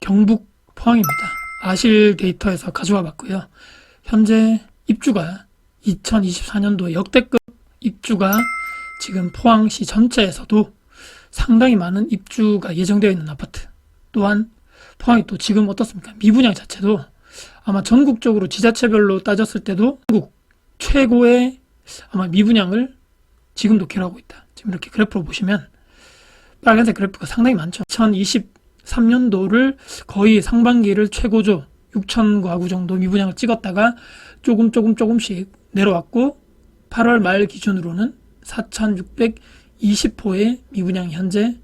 경북 포항입니다. 아실 데이터에서 가져와 봤고요. 현재 입주가 2024년도 역대급 입주가 지금 포항시 전체에서도 상당히 많은 입주가 예정되어 있는 아파트. 또한 포항이 또 지금 어떻습니까? 미분양 자체도 아마 전국적으로 지자체별로 따졌을 때도 한국 최고의 아마 미분양을 지금도 기록하고 있다. 지금 이렇게 그래프로 보시면 빨간색 그래프가 상당히 많죠. 2023년도를 거의 상반기를 최고조 6,000가구 정도 미분양을 찍었다가 조금씩 내려왔고 8월 말 기준으로는 4,620호의 미분양이 현재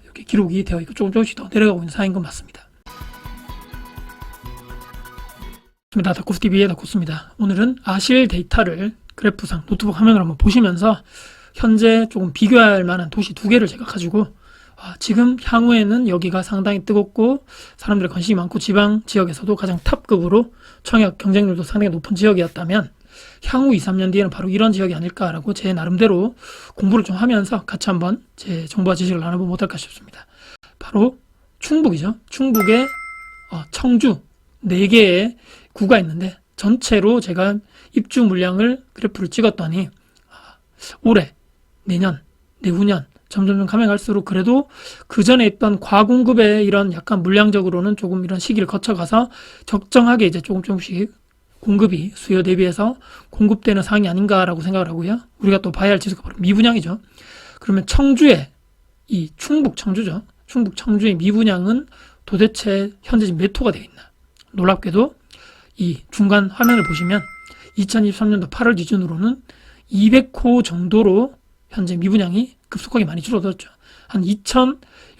이렇게 기록이 되어 있고 조금씩 더 내려가고 있는 상황인 건 맞습니다. 닥코스TV의 닥코스입니다. 오늘은 아실 데이터를 그래프상 노트북 화면으로 한번 보시면서 현재 조금 비교할 만한 도시 두 개를 제가 가지고 지금 향후에는 여기가 상당히 뜨겁고 사람들의 관심이 많고 지방 지역에서도 가장 탑급으로 청약 경쟁률도 상당히 높은 지역이었다면 향후 2, 3년 뒤에는 바로 이런 지역이 아닐까라고 제 나름대로 공부를 좀 하면서 같이 한번 제 정보와 지식을 나눠보면 어떨까 싶습니다. 바로 충북이죠. 충북의 청주 4개의 구가 있는데 전체로 제가 입주 물량을 그래프를 찍었더니 올해, 내년, 내후년 점점 가면 갈수록 그래도 그 전에 있던 과공급의 이런 약간 물량적으로는 조금 이런 시기를 거쳐가서 적정하게 이제 조금씩 공급이 수요 대비해서 공급되는 상황이 아닌가라고 생각을 하고요. 우리가 또 봐야 할 지수가 바로 미분양이죠. 그러면 청주의 이 충북 청주죠. 충북 청주의 미분양은 도대체 현재 지금 몇 호가 되어 있나? 놀랍게도 이 중간 화면을 보시면 2023년도 8월 기준으로는 200호 정도로 현재 미분양이 급속하게 많이 줄어들었죠.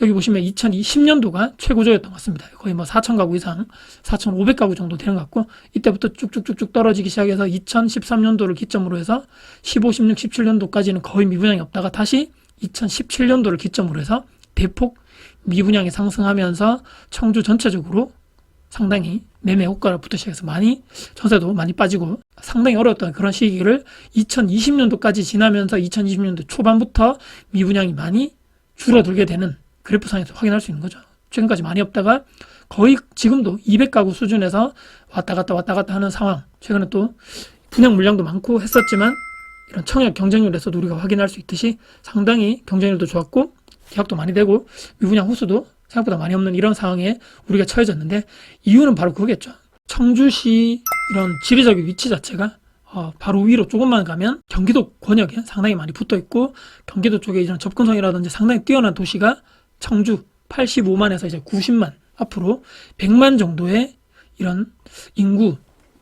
여기 보시면 2020년도가 최고조였던 것 같습니다. 거의 4,000가구 이상, 4,500가구 정도 되는 것 같고, 이때부터 쭉쭉쭉쭉 떨어지기 시작해서 2013년도를 기점으로 해서 15, 16, 17년도까지는 거의 미분양이 없다가 다시 2017년도를 기점으로 해서 대폭 미분양이 상승하면서 청주 전체적으로 상당히 매매 호가부터 시작해서 전세도 많이 빠지고 상당히 어려웠던 그런 시기를 2020년도까지 지나면서 2020년도 초반부터 미분양이 많이 줄어들게 되는 그래프상에서 확인할 수 있는 거죠. 최근까지 많이 없다가 거의 지금도 200가구 수준에서 왔다 갔다 하는 상황. 최근에 또 분양 물량도 많고 했었지만 이런 청약 경쟁률에서도 우리가 확인할 수 있듯이 상당히 경쟁률도 좋았고 계약도 많이 되고 미분양 호수도 생각보다 많이 없는 이런 상황에 우리가 처해졌는데 이유는 바로 그거겠죠. 청주시 이런 지리적인 위치 자체가 바로 위로 조금만 가면 경기도 권역에 상당히 많이 붙어 있고 경기도 쪽에 이런 접근성이라든지 상당히 뛰어난 도시가 청주 85만에서 이제 90만 앞으로 100만 정도의 이런 인구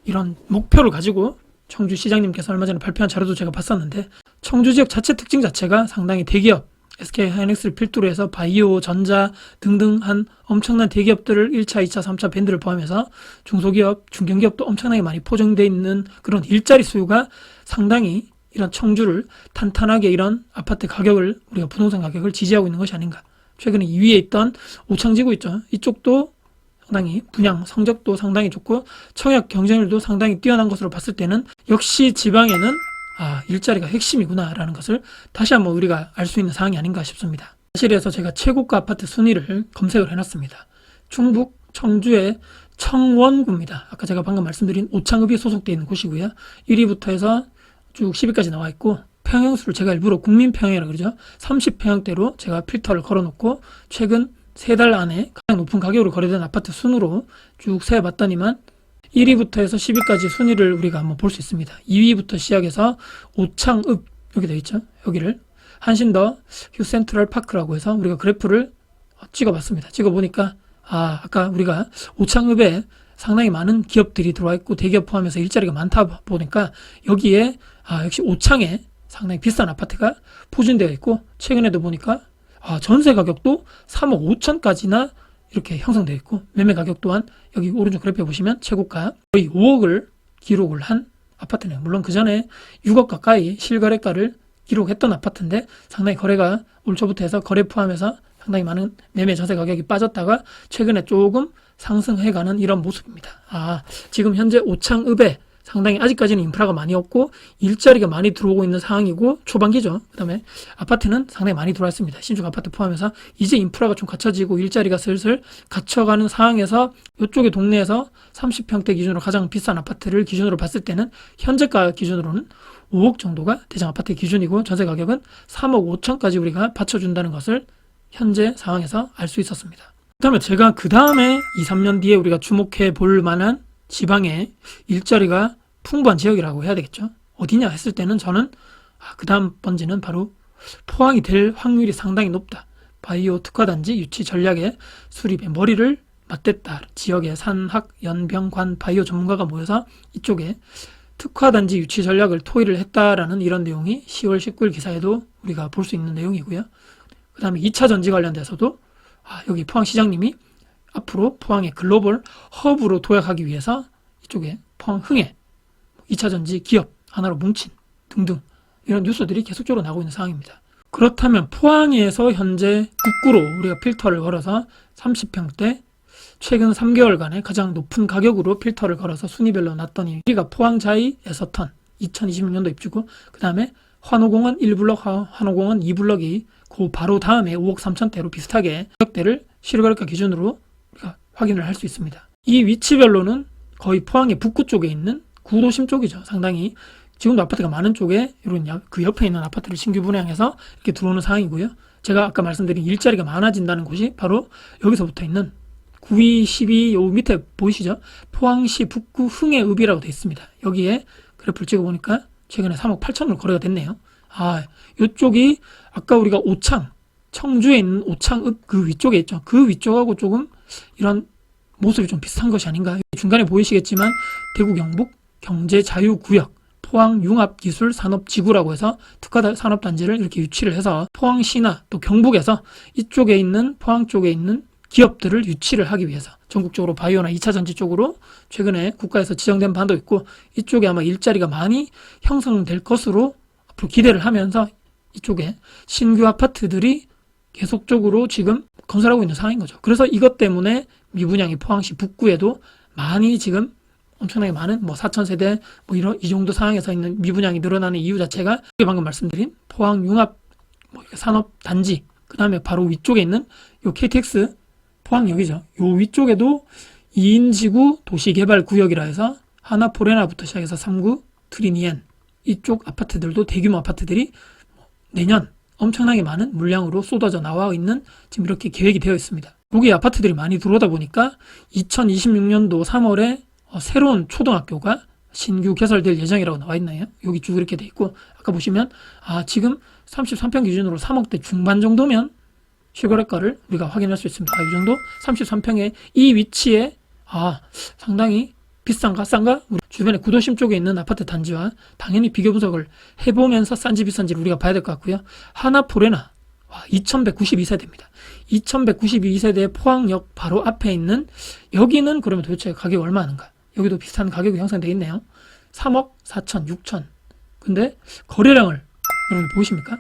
이런 목표를 가지고 청주시장님께서 얼마 전에 발표한 자료도 제가 봤었는데 청주 지역 자체 특징 자체가 상당히 대기업 SK하이닉스를 필두로 해서 바이오, 전자 등등 한 엄청난 대기업들을 1차, 2차, 3차 밴드를 포함해서 중소기업, 중견기업도 엄청나게 많이 포정되어 있는 그런 일자리 수요가 상당히 이런 청주를 탄탄하게 이런 아파트 가격을 우리가 부동산 가격을 지지하고 있는 것이 아닌가. 최근에 2위에 있던 오창지구 있죠. 이쪽도 상당히 분양 성적도 상당히 좋고 청약 경쟁률도 상당히 뛰어난 것으로 봤을 때는 역시 지방에는 일자리가 핵심이구나라는 것을 다시 한번 우리가 알 수 있는 사항이 아닌가 싶습니다. 사실에서 제가 최고가 아파트 순위를 검색을 해놨습니다. 충북 청주의 청원구입니다. 아까 제가 방금 말씀드린 오창읍이 소속되어 있는 곳이고요. 1위부터 해서 쭉 10위까지 나와 있고 평형수를 제가 일부러 국민평형이라고 그러죠. 30평형대로 제가 필터를 걸어놓고 최근 3달 안에 가장 높은 가격으로 거래된 아파트 순으로 쭉 세어봤더니만 1위부터 해서 10위까지 순위를 우리가 한번 볼 수 있습니다. 2위부터 시작해서 오창읍 여기 되어 있죠. 여기를 한신더 휴센트럴파크라고 해서 우리가 그래프를 찍어봤습니다. 찍어보니까 아까 우리가 오창읍에 상당히 많은 기업들이 들어와 있고 대기업 포함해서 일자리가 많다 보니까 여기에 역시 오창에 상당히 비싼 아파트가 포진되어 있고 최근에도 보니까 전세 가격도 3억 5천까지나 이렇게 형성되어 있고 매매 가격 또한 여기 오른쪽 그래프에 보시면 최고가 거의 5억을 기록을 한 아파트네요. 물론 그 전에 6억 가까이 실거래가를 기록했던 아파트인데 상당히 거래가 올 초부터 해서 거래 포함해서 상당히 많은 매매 전세 가격이 빠졌다가 최근에 조금 상승해가는 이런 모습입니다. 지금 현재 오창읍에 상당히 아직까지는 인프라가 많이 없고 일자리가 많이 들어오고 있는 상황이고 초반기죠. 그 다음에 아파트는 상당히 많이 들어왔습니다. 신축 아파트 포함해서 이제 인프라가 좀 갖춰지고 일자리가 슬슬 갖춰가는 상황에서 이쪽의 동네에서 30평대 기준으로 가장 비싼 아파트를 기준으로 봤을 때는 현재가 기준으로는 5억 정도가 대장 아파트의 기준이고 전세 가격은 3억 5천까지 우리가 받쳐준다는 것을 현재 상황에서 알 수 있었습니다. 그다음에 제가 그 다음에 2, 3년 뒤에 우리가 주목해 볼 만한 지방의 일자리가 풍부한 지역이라고 해야 되겠죠. 어디냐 했을 때는 저는 그 다음 번지는 바로 포항이 될 확률이 상당히 높다. 바이오 특화단지 유치 전략의 수립에 머리를 맞댔다. 지역의 산학, 연병, 관, 바이오 전문가가 모여서 이쪽에 특화단지 유치 전략을 토의를 했다라는 이런 내용이 10월 19일 기사에도 우리가 볼 수 있는 내용이고요. 그 다음에 2차 전지 관련돼서도 여기 포항시장님이 앞으로 포항의 글로벌 허브로 도약하기 위해서 이쪽에 포항 흥해 2차 전지 기업 하나로 뭉친 등등 이런 뉴스들이 계속적으로 나오고 있는 상황입니다. 그렇다면 포항에서 현재 국구로 우리가 필터를 걸어서 30평대 최근 3개월간의 가장 높은 가격으로 필터를 걸어서 순위별로 놨더니 우리가 포항자이 에서턴 2026년도 입주고 그 다음에 환호공원 1블럭, 환호공원 2블럭이 그 바로 다음에 5억 3천대로 비슷하게 가격대를 실거래가 기준으로 우리가 확인을 할 수 있습니다. 이 위치별로는 거의 포항의 북구 쪽에 있는 구도심 쪽이죠. 상당히 지금도 아파트가 많은 쪽에 이런 그 옆에 있는 아파트를 신규 분양해서 이렇게 들어오는 상황이고요. 제가 아까 말씀드린 일자리가 많아진다는 곳이 바로 여기서 붙어 있는 9위, 12, 요 밑에 보이시죠? 포항시 북구 흥해읍이라고 되어 있습니다. 여기에 그래프를 찍어보니까 최근에 3억 8천으로 거래가 됐네요. 요쪽이 아까 우리가 오창, 청주에 있는 오창읍 그 위쪽에 있죠. 그 위쪽하고 조금 이런 모습이 좀 비슷한 것이 아닌가. 중간에 보이시겠지만 대구 경북 경제자유구역 포항 융합기술산업지구라고 해서 특화산업단지를 이렇게 유치를 해서 포항시나 또 경북에서 이쪽에 있는 포항 쪽에 있는 기업들을 유치를 하기 위해서 전국적으로 바이오나 2차 전지 쪽으로 최근에 국가에서 지정된 바도 있고 이쪽에 아마 일자리가 많이 형성될 것으로 앞으로 기대를 하면서 이쪽에 신규 아파트들이 계속적으로 지금 건설하고 있는 상황인 거죠. 그래서 이것 때문에 미분양이 포항시 북구에도 많이 지금 엄청나게 많은 4,000세대 이 정도 상황에서 있는 미분양이 늘어나는 이유 자체가 방금 말씀드린 포항 융합 산업단지 그 다음에 바로 위쪽에 있는 요 KTX 포항역이죠. 요 위쪽에도 2인지구 도시개발구역이라 해서 하나포레나부터 시작해서 3구 트리니엔 이쪽 아파트들도 대규모 아파트들이 내년 엄청나게 많은 물량으로 쏟아져 나와 있는 지금 이렇게 계획이 되어 있습니다. 거기에 아파트들이 많이 들어오다 보니까 2026년도 3월에 새로운 초등학교가 신규 개설될 예정이라고 나와 있나요? 여기 쭉 이렇게 돼 있고 아까 보시면 지금 33평 기준으로 3억대 중반 정도면 실거래가를 우리가 확인할 수 있습니다. 이 정도 33평의 이 위치에 상당히 비싼가 싼가? 우리 주변에 구도심 쪽에 있는 아파트 단지와 당연히 비교 분석을 해보면서 싼지 비싼지를 우리가 봐야 될 것 같고요. 하나포레나 2192세대입니다. 2192세대 포항역 바로 앞에 있는 여기는 그러면 도대체 가격이 얼마 하는가? 여기도 비슷한 가격이 형성되어 있네요. 3억 4천, 6천. 근데 거래량을 여러분 보이십니까?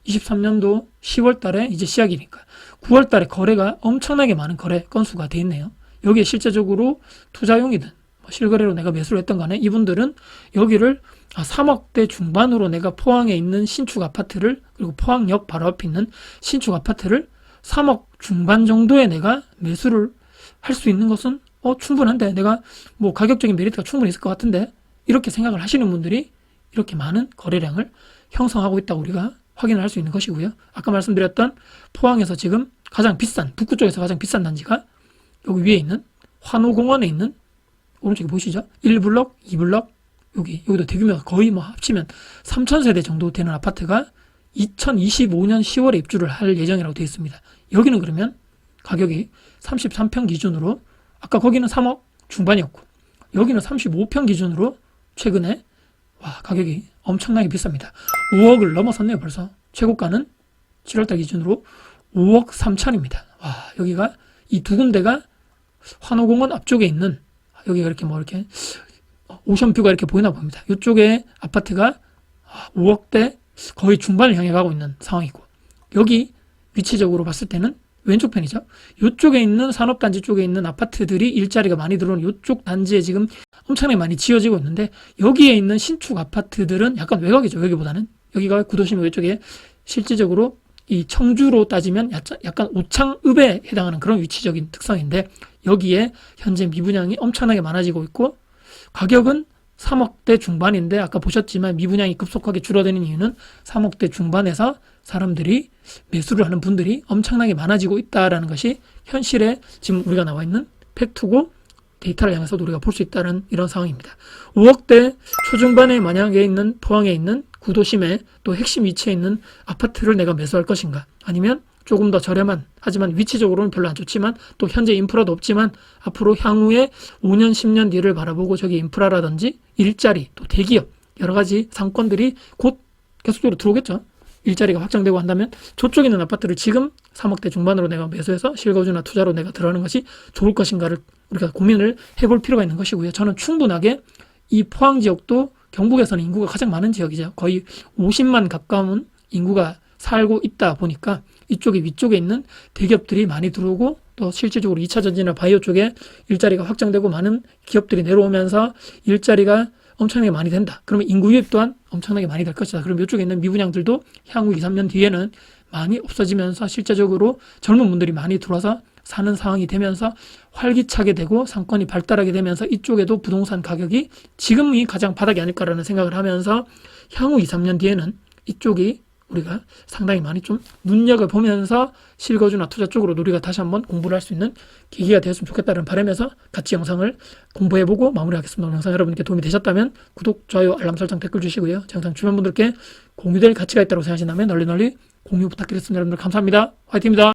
2023년도 10월 달에 이제 시작이니까 9월 달에 거래가 엄청나게 많은 거래 건수가 되어 있네요. 여기에 실제적으로 투자용이든 실거래로 내가 매수를 했던 간에 이분들은 여기를 3억대 중반으로 내가 포항에 있는 신축 아파트를 그리고 포항역 바로 앞에 있는 신축 아파트를 3억 중반 정도에 내가 매수를 할 수 있는 것은 충분한데 내가 가격적인 메리트가 충분히 있을 것 같은데 이렇게 생각을 하시는 분들이 이렇게 많은 거래량을 형성하고 있다고 우리가 확인을 할 수 있는 것이고요. 아까 말씀드렸던 포항에서 지금 가장 비싼 북구 쪽에서 가장 비싼 단지가 여기 위에 있는 환호공원에 있는 오른쪽에 보이시죠? 1블럭, 2블럭 여기도 대규모가 거의 합치면 3,000세대 정도 되는 아파트가 2025년 10월에 입주를 할 예정이라고 되어 있습니다. 여기는 그러면 가격이 33평 기준으로 아까 거기는 3억 중반이었고 여기는 35평 기준으로 최근에 가격이 엄청나게 비쌉니다. 5억을 넘어섰네요. 벌써 최고가는 7월달 기준으로 5억 3천입니다. 여기가 이 두 군데가 환호공원 앞쪽에 있는 여기가 이렇게 이렇게 오션뷰가 이렇게 보이나 봅니다. 이쪽에 아파트가 5억대 거의 중반을 향해 가고 있는 상황이고 여기 위치적으로 봤을 때는 왼쪽 편이죠. 이쪽에 있는 산업단지 쪽에 있는 아파트들이 일자리가 많이 들어오는 이쪽 단지에 지금 엄청나게 많이 지어지고 있는데, 여기에 있는 신축 아파트들은 약간 외곽이죠. 여기보다는. 여기가 구도심 이쪽에 실질적으로 이 청주로 따지면 약간 오창읍에 해당하는 그런 위치적인 특성인데, 여기에 현재 미분양이 엄청나게 많아지고 있고, 가격은 3억대 중반인데, 아까 보셨지만 미분양이 급속하게 줄어드는 이유는 3억대 중반에서 사람들이 매수를 하는 분들이 엄청나게 많아지고 있다라는 것이 현실에 지금 우리가 나와 있는 팩트고, 데이터를 향해서도 우리가 볼 수 있다는 이런 상황입니다. 5억대 초중반에 만약에 있는 포항에 있는 구도심에 또 핵심 위치에 있는 아파트를 내가 매수할 것인가, 아니면 조금 더 저렴한, 하지만 위치적으로는 별로 안 좋지만 또 현재 인프라도 없지만 앞으로 향후에 5년 10년 뒤를 바라보고 저기 인프라라든지 일자리 또 대기업 여러 가지 상권들이 곧 계속적으로 들어오겠죠. 일자리가 확장되고 한다면 저쪽에 있는 아파트를 지금 3억대 중반으로 내가 매수해서 실거주나 투자로 내가 들어가는 것이 좋을 것인가를 우리가 고민을 해볼 필요가 있는 것이고요. 저는 충분하게 이 포항 지역도 경북에서는 인구가 가장 많은 지역이죠. 거의 50만 가까운 인구가 살고 있다 보니까 이쪽에 위쪽에 있는 대기업들이 많이 들어오고, 또 실질적으로 2차 전지나 바이오 쪽에 일자리가 확장되고 많은 기업들이 내려오면서 일자리가 엄청나게 많이 된다. 그러면 인구 유입 또한 엄청나게 많이 될 것이다. 그럼 이쪽에 있는 미분양들도 향후 2, 3년 뒤에는 많이 없어지면서 실제적으로 젊은 분들이 많이 들어와서 사는 상황이 되면서 활기차게 되고 상권이 발달하게 되면서 이쪽에도 부동산 가격이 지금이 가장 바닥이 아닐까라는 생각을 하면서 향후 2, 3년 뒤에는 이쪽이 우리가 상당히 많이 좀 눈여겨보면서 실거주나 투자 쪽으로 우리가 다시 한번 공부를 할 수 있는 계기가 되었으면 좋겠다는 바람에서 같이 영상을 공부해보고 마무리하겠습니다. 오늘 영상 여러분께 도움이 되셨다면 구독, 좋아요, 알람 설정, 댓글 주시고요. 제 영상 주변 분들께 공유될 가치가 있다고 생각하신다면 널리 공유 부탁드리겠습니다. 여러분들 감사합니다. 화이팅입니다.